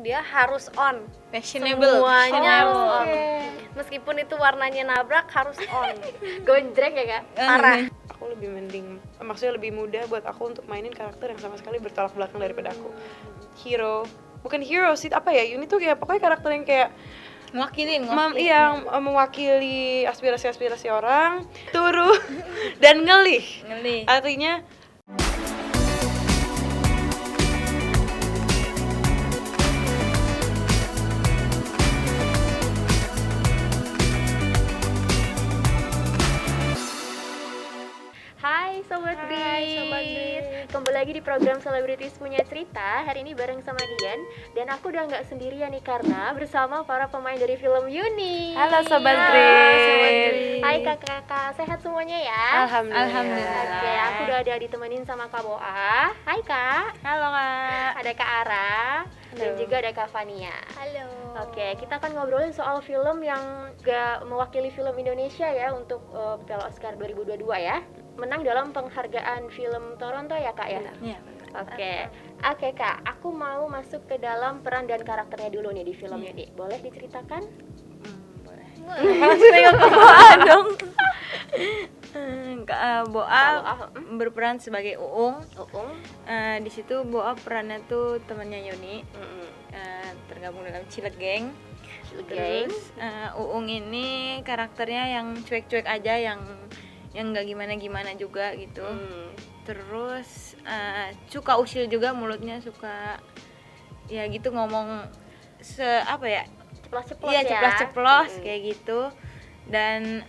dia harus on, fashionable semuanya harus on. Oke. Meskipun itu warnanya nabrak harus on. Gonjreng ya kak? Parah. Aku lebih mending, maksudnya lebih mudah buat aku untuk mainin karakter yang sama sekali bertolak belakang daripada aku. Hero, bukan hero sih, apa ya, Yuni tuh kayak pokoknya karakter yang kayak mewakili aspirasi-aspirasi orang, turun dan ngelih. Artinya Hai Sobat Brit, kembali lagi di program Selebritis Punya Cerita. Hari ini bareng sama Dian. Dan aku udah gak sendirian nih karena bersama para pemain dari film Yuni. Halo Sobat Halo, Brit. Sobat Brit. Hai kakak-kakak, sehat semuanya ya? Alhamdulillah. Oke, aku udah ada ditemenin sama Kak Boa. Hai Kak. Halo Kak. Ada Kak Ara. Dan juga ada Kak Fania. Halo. Oke, kita akan ngobrolin soal film yang gak mewakili film Indonesia ya untuk Piala Oscar 2022 ya. Menang dalam penghargaan film Toronto ya kak ya? Iya. Oke kak, aku mau masuk ke dalam peran dan karakternya dulu nih di film ini. Boleh diceritakan? Boleh. Langsung ke Boa dong. Boa berperan sebagai Uung. Di situ Boa perannya tuh temannya Yuni. Tergabung dalam Cilegeng. Terus Uung ini karakternya yang cuek-cuek aja, yang nggak gimana-gimana juga gitu. Terus suka usil juga, mulutnya suka ya gitu ngomong Ceplos-ceplos iya, ya? ceplos-ceplos kayak gitu. Dan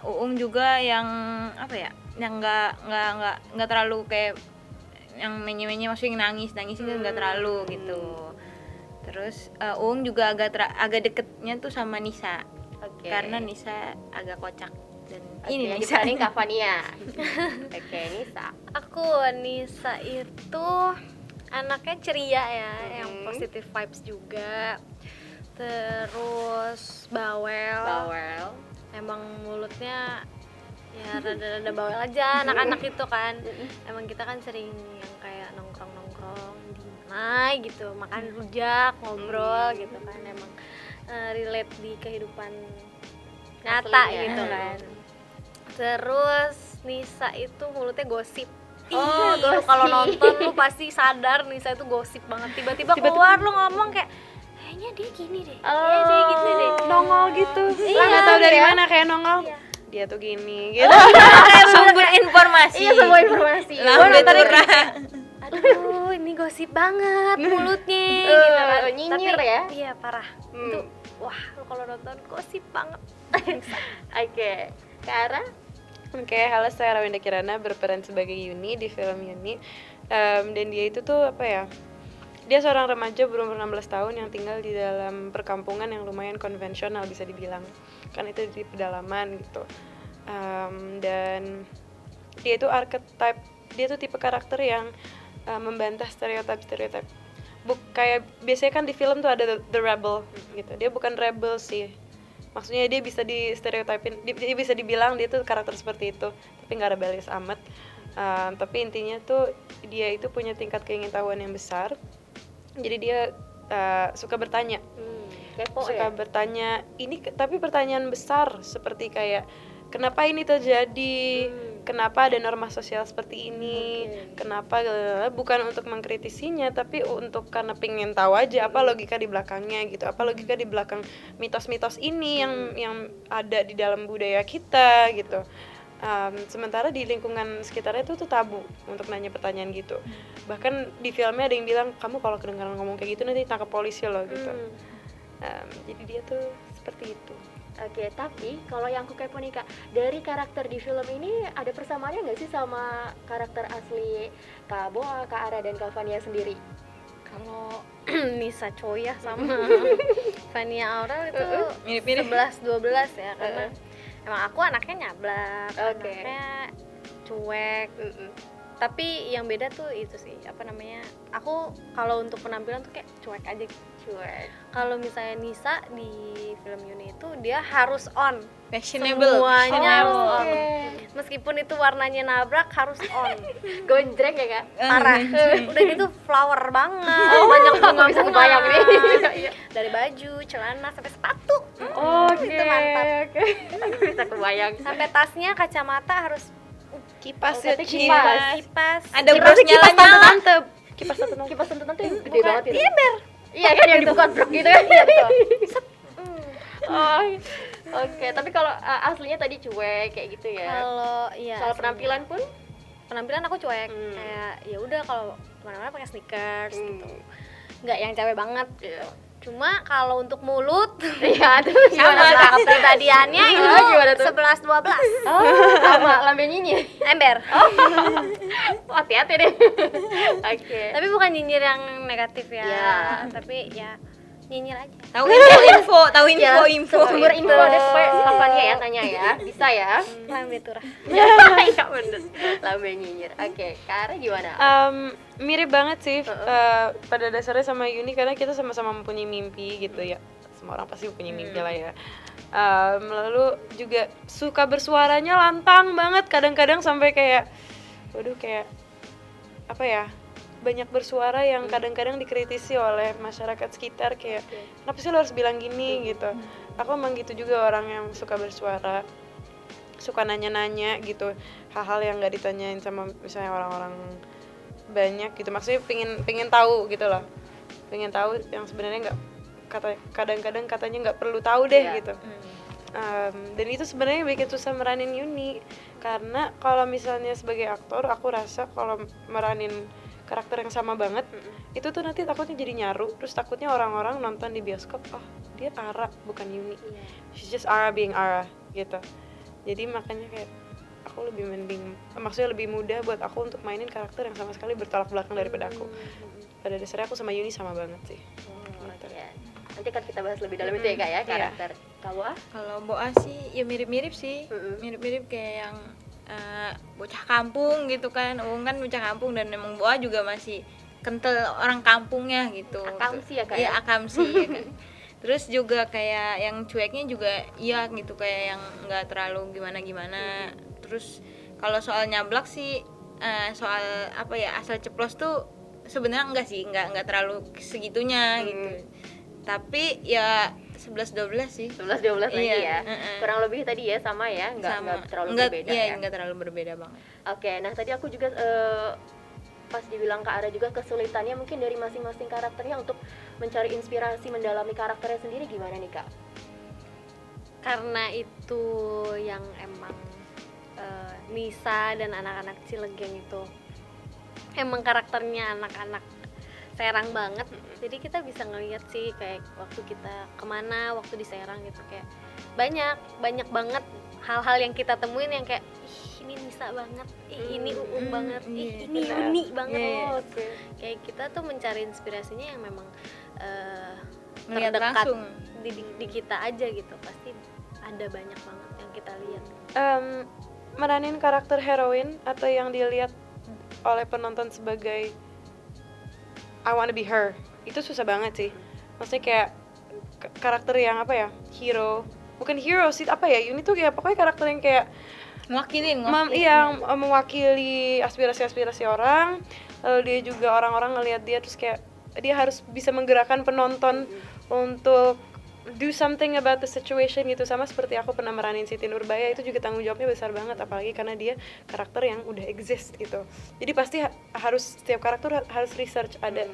Uung juga yang yang nggak terlalu kayak yang menye-menye, maksudnya nangis itu nggak terlalu gitu. Terus Uung juga agak deketnya tuh sama Nisa. Karena Nisa agak kocak. Dan ini yang Nisa diperanin Kak Fania. Oke, Nisa. Aku Nisa itu anaknya ceria ya, yang positive vibes juga. Terus bawel. Emang mulutnya ya rada-rada bawel aja anak-anak itu kan. Emang kita kan sering yang kayak nongkrong-nongkrong di mana gitu, makan rujak, ngobrol gitu kan. Emang relate di kehidupan nyata Aslinya. gitu kan. Terus Nisa itu mulutnya gosip. Gosip. Kalau nonton lu pasti sadar Nisa itu gosip banget. Tiba-tiba keluar lu ngomong kayak kayaknya dia gini deh. Kayaknya dia gitu deh. Nongol gitu. Iya, Nggak tahu dari iya. mana kayak nongol. Iya. Dia tuh gini gitu. sumber informasi. Iya, semua informasi. Lambe nontonnya turah. Aduh, ini gosip banget mulutnya gitu kan. Nyinyir Tapi, ya? Iya, parah. Itu wah, lu kalau nonton gosip banget. Oke, Kak Ara? Oke, halo, saya Rawinda Kirana, berperan sebagai Yuni di film Yuni. Dan dia itu tuh dia seorang remaja berumur 16 tahun yang tinggal di dalam perkampungan yang lumayan konvensional bisa dibilang. Kan itu di pedalaman gitu. Dan dia itu archetype, dia tuh tipe karakter yang membantah stereotip. Kayak biasanya kan di film tuh ada the rebel gitu. Dia bukan rebel sih. Maksudnya dia bisa di stereotipin, dia bisa dibilang dia tuh karakter seperti itu, tapi nggak rebelis amat. Tapi intinya tuh dia itu punya tingkat keingintahuan yang besar. Jadi dia suka bertanya, Kepo suka ya? bertanya ini, tapi pertanyaan besar seperti kayak kenapa ini terjadi, kenapa ada norma sosial seperti ini, kenapa, bukan untuk mengkritisinya tapi untuk karena pengen tahu aja apa logika di belakangnya gitu, apa logika di belakang mitos-mitos ini yang ada di dalam budaya kita gitu. Sementara di lingkungan sekitarnya tuh tabu untuk nanya pertanyaan gitu. Bahkan di filmnya ada yang bilang, kamu kalau kedengaran ngomong kayak gitu nanti tangkap polisi loh gitu. Jadi dia tuh seperti itu. Oke, tapi kalau yang aku kepo nih kak, dari karakter di film ini ada persamaannya nggak sih sama karakter asli Kak Boa, Kak Ara, dan Kak Fania sendiri? Kalau Nisa Choya sama Fania Aurel itu Mirip-mirip. 11-12 ya, karena emang aku anaknya nyablak, Oke. anaknya cuek, Tapi yang beda tuh itu sih, apa namanya, aku kalau untuk penampilan tuh kayak cuek aja gitu. Cuek. Kalau misalnya Nisa di film Yuni itu dia harus on, Fashionable. semuanya harus on. Oke. Meskipun itu warnanya nabrak harus on. Gonjreng ya kak? Parah. Udah gitu flower banget, banyak bunga Bisa kebayang nih. Iya. dari baju, celana sampai sepatu. Oke. Itu mantap. Oke. Aku bisa kebayang. Sampai tasnya, kacamata harus Kipas Oh, ya, berarti kipas. Ada Kipas bros nyala-nyala. Kipas satu nol. Kipas tuntutan tuh yang gede Bukan, banget itu. iya ber. Iya kan yang dibuka brok gitu kan? Iya betul. Oh, oke. Tapi kalau aslinya tadi cuek kayak gitu ya. Kalau iya. Soal aslinya. penampilan pun Penampilan aku cuek. Kayak ya udah kalau kemana-mana pakai sneakers gitu. Nggak yang cewek banget. Iya. Cuma kalau untuk mulut, Iya, tuh sama gimana lah Kak? kepribadiannya itu Gimana tuh? 11-12 Oh, sama lambe nyinyir. ember. Oh, hati-hati deh. Oke. Tapi bukan nyinyir yang negatif ya. Iya. Tapi ya nyinyir aja. Tahu info, tahu Ya, info. sumber info deh supaya kapannya ya tanya ya. Bisa ya? Lambe turah. Iya bener. Lambe nyinyir. Oke, Kara gimana? Mirip banget sih pada dasarnya sama Yuni, karena kita sama-sama mempunyai mimpi gitu ya. Semua orang pasti punya mimpi lah ya. Lalu juga suka bersuaranya lantang banget, kadang-kadang sampai kayak waduh, kayak apa ya, banyak bersuara yang kadang-kadang dikritisi oleh masyarakat sekitar, kayak kenapa sih lo harus bilang gini gitu. Aku emang gitu juga, orang yang suka bersuara, suka nanya-nanya gitu, hal-hal yang nggak ditanyain sama misalnya orang-orang banyak gitu. Maksudnya pengen tahu gitu loh, pengen tahu yang sebenarnya nggak, kadang-kadang katanya nggak perlu tahu deh gitu. Dan itu sebenarnya bikin susah meranin Yuni, karena kalau misalnya sebagai aktor aku rasa kalau meranin karakter yang sama banget, itu tuh nanti takutnya jadi nyaru, terus takutnya orang-orang nonton di bioskop, oh dia Ara bukan Yuni, she's just Ara being Ara gitu. Jadi makanya kayak aku lebih mending, maksudnya lebih mudah buat aku untuk mainin karakter yang sama sekali bertolak belakang daripada aku. Pada dasarnya aku sama Yuni sama banget sih. Ya. Nanti kan kita bahas lebih dalam itu ya kak ya, karakter. Kamu Kalau Boa sih ya mirip-mirip sih. Mirip-mirip kayak yang bocah kampung gitu kan. Uung kan bocah kampung, dan emang Boa juga masih kental orang kampungnya gitu. Akamsi ya kak Iya, ya? akamsi ya kan. Terus juga kayak yang cueknya juga iya gitu, kayak yang nggak terlalu gimana-gimana. Terus kalau soal nyablak sih, soal apa ya, asal ceplos tuh sebenarnya enggak sih, enggak terlalu segitunya gitu. Tapi ya 11-12 sih. 11-12 lagi Iya, ya. Kurang lebih tadi ya sama ya, nggak terlalu berbeda iya, ya. enggak terlalu berbeda banget. Oke, nah tadi aku juga pas dibilang Kak Ara juga kesulitannya mungkin dari masing-masing karakternya untuk mencari inspirasi mendalami karakternya sendiri, gimana nih Kak? Karena itu yang emang Nisa dan anak-anak Cilegeng itu emang karakternya anak-anak Serang banget, jadi kita bisa ngeliat sih kayak waktu kita kemana, waktu di Serang gitu, kayak banyak banget hal-hal yang kita temuin yang kayak ih ini Nisa banget, ih ini Uung banget, ih ini Yuni banget. Kayak kita tuh mencari inspirasinya yang memang Ngeliat terdekat langsung. di kita aja gitu, pasti ada banyak banget yang kita lihat. Meranin karakter heroin atau yang dilihat oleh penonton sebagai I wanna be her, itu susah banget sih. Maksudnya kayak karakter yang apa ya, hero, bukan hero sih, apa ya, Yuni tuh kayak pokoknya karakter yang kayak Mewakilin. mewakili aspirasi-aspirasi orang. Lalu dia juga orang-orang ngelihat dia, terus kayak dia harus bisa menggerakkan penonton untuk do something about the situation gitu. Sama seperti aku pernah meranin Siti Nurbaya, itu juga tanggung jawabnya besar banget, apalagi karena dia karakter yang udah exist gitu. Jadi pasti harus, setiap karakter harus research, ada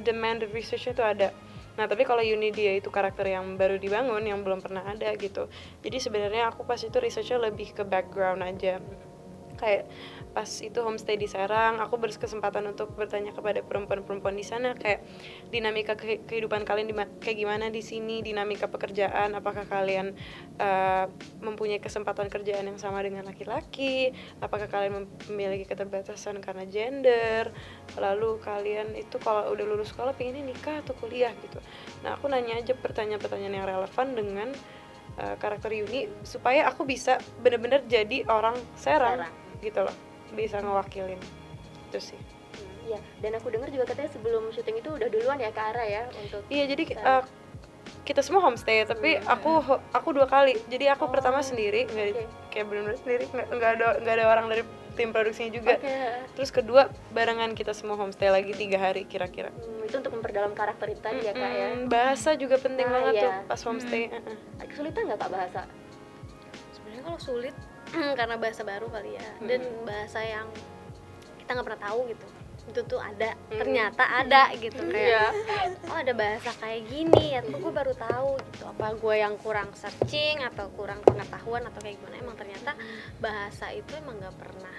demand of research itu ada. Nah tapi kalau Yuni dia itu karakter yang baru dibangun, yang belum pernah ada gitu. Jadi sebenarnya aku pas itu researchnya lebih ke background aja. Kayak pas itu homestay di Serang, aku berkesempatan untuk bertanya kepada perempuan-perempuan di sana, kayak dinamika kehidupan kalian kayak gimana di sini, dinamika pekerjaan, apakah kalian mempunyai kesempatan kerjaan yang sama dengan laki-laki, apakah kalian memiliki keterbatasan karena gender, lalu kalian itu kalau udah lulus sekolah pengennya nikah atau kuliah gitu. Nah aku nanya aja pertanyaan-pertanyaan yang relevan dengan karakter Yuni, supaya aku bisa benar-benar jadi orang Serang gitu loh, bisa ngewakilin. Itu sih. Iya, dan aku dengar juga katanya sebelum syuting itu udah duluan ya ke Ara ya untuk Iya, jadi kita semua homestay, tapi aku 2 kali. Jadi aku pertama sendiri, kayak benar-benar sendiri, nggak ada orang dari tim produksinya juga. Terus kedua barengan kita semua homestay lagi 3 hari kira-kira. Itu untuk memperdalam karakter itu tadi ya Kak ya. Bahasa juga penting banget tuh pas homestay. Kesulitan nggak Kak bahasa? Sebenarnya kalau sulit karena bahasa baru kali ya, dan bahasa yang kita nggak pernah tahu gitu. Itu tuh ada, ternyata ada gitu, kayak oh ada bahasa kayak gini ya, tuh gue baru tahu gitu. Apa gue yang kurang searching atau kurang pengetahuan atau kayak gimana, emang ternyata bahasa itu emang nggak pernah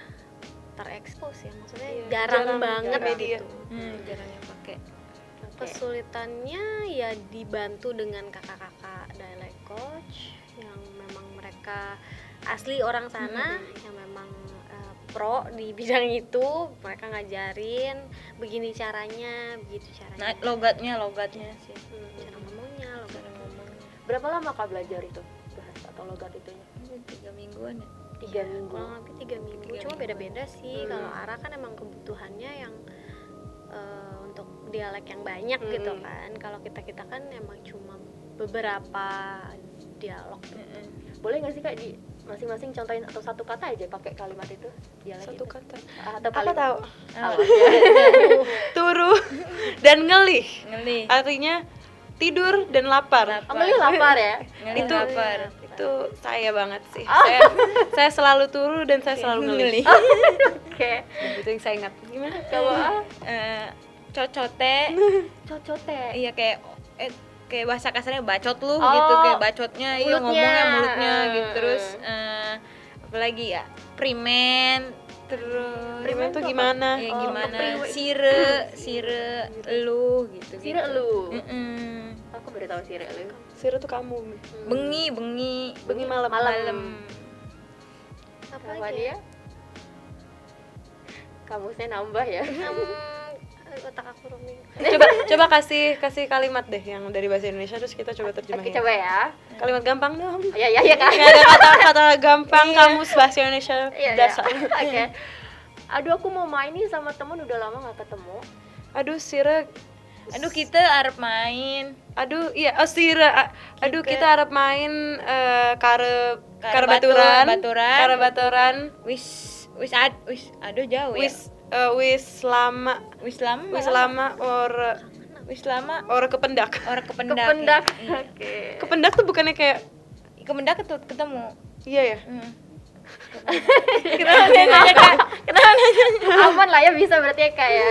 terekspos ya, maksudnya jarang banget gitu. Jarang yang pakai. Kesulitannya ya dibantu dengan kakak-kakak dialect coach yang memang mereka asli orang sana, yang memang pro di bidang itu, mereka ngajarin begini caranya, begitu caranya. Nah, logatnya sih. Cara ngomongnya, logat ngomongnya. Berapa lama Kak belajar itu bahasa atau logat itunya? 3 mingguan ya. 3 minggu. Kurang lebih 3 minggu. Cuma beda-beda sih. Kalau Ara kan emang kebutuhannya yang untuk dialek yang banyak gitu kan. Kalau kita kan emang cuma beberapa dialog. Boleh nggak sih Kak di masing-masing contohin atau satu kata aja pakai kalimat itu, dialek Satu itu? kata. Atau Apa tahu? Apa? Turu dan ngelih. Ngelih. Artinya tidur dan lapar. Ngelih lapar ya? Ngelih Itu lapar. Itu saya banget sih. Saya selalu turu dan saya selalu ngelih. Oke. Itu yang saya ingat. Gimana? Kalau Cocote. cocote. Iya, kayak bahasa kasarnya bacot lu gitu, kayak bacotnya, iya ngomongnya mulutnya gitu. Terus apalagi ya, primen, terus Primen tuh gimana? ya gimana, sire lu gitu. Sire lu. Mm-mm. Aku baru tahu sire lu. Sire tuh kamu. Bengi malam. Apa Apa lagi dia? Kamusnya nambah ya. Otak aku roaming. Coba kasih kalimat deh yang dari bahasa Indonesia, terus kita coba terjemahin. Oke, coba ya. Kalimat gampang dong. Iya Kak. Nggak ada kata-kata gampang kamus bahasa Indonesia dasar. Oke. Aduh, aku mau main nih sama temen, udah lama nggak ketemu. Aduh Sire. Aduh, kita arep main. Aduh iya, Sire. Aduh kita harap main karebaturan. Wis Aduh jauh ya. Wis lama or kependak. Kependak. Iya. Oke. Kependak tuh bukannya kayak Kependak ketemu. iya ya? Kenapa nanya Kak? Aman lah ya, bisa berarti ya Kak ya.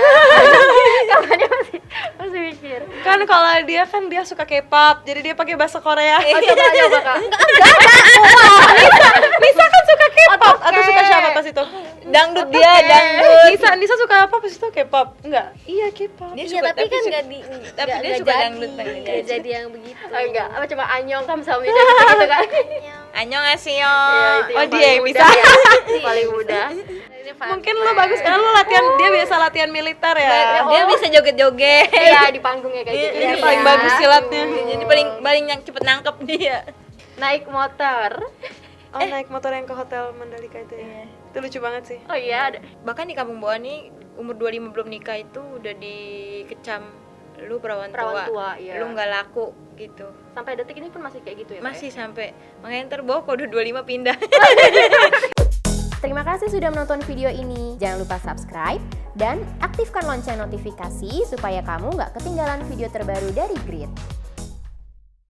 Kapannya masih mikir. Kan kalau dia suka K-pop, jadi dia pakai bahasa Korea. Coba Kak. Nisa kan suka K-pop atau suka siapa pas itu? Dangdut dia, dangdut. Nisa suka apa pas itu? K-pop? Enggak. Iya K-pop. Dia Iya, suka, tapi kan nggak dia suka dangdut panggilnya. nggak jadi yang begitu. Enggak, apa coba anyong kamsahamnida gitu kan. Annyeonghaseyo. Oh, dia yang bisa. Paling mudah. Mungkin lo bagus karena lo latihan, dia biasa latihan militer ya. Dia bisa joget-joget. Iya, di panggungnya kayak gitu. Dia ya. paling bagus silatnya. Jadi paling yang cepet nangkep dia. Naik motor. Oh, naik motor yang ke hotel Mandalika itu ya. Itu lucu banget sih. Oh iya, ada. Bahkan di Kampung Bawah nih umur 25 belum nikah itu udah dikecam lu perawan tua, iya. lu nggak laku gitu. Sampai detik ini pun masih kayak gitu ya, Pak? Masih sampai makanya ntar Bawah kalau udah 25 pindah. Terima kasih sudah menonton video ini. Jangan lupa subscribe dan aktifkan lonceng notifikasi supaya kamu nggak ketinggalan video terbaru dari Grit.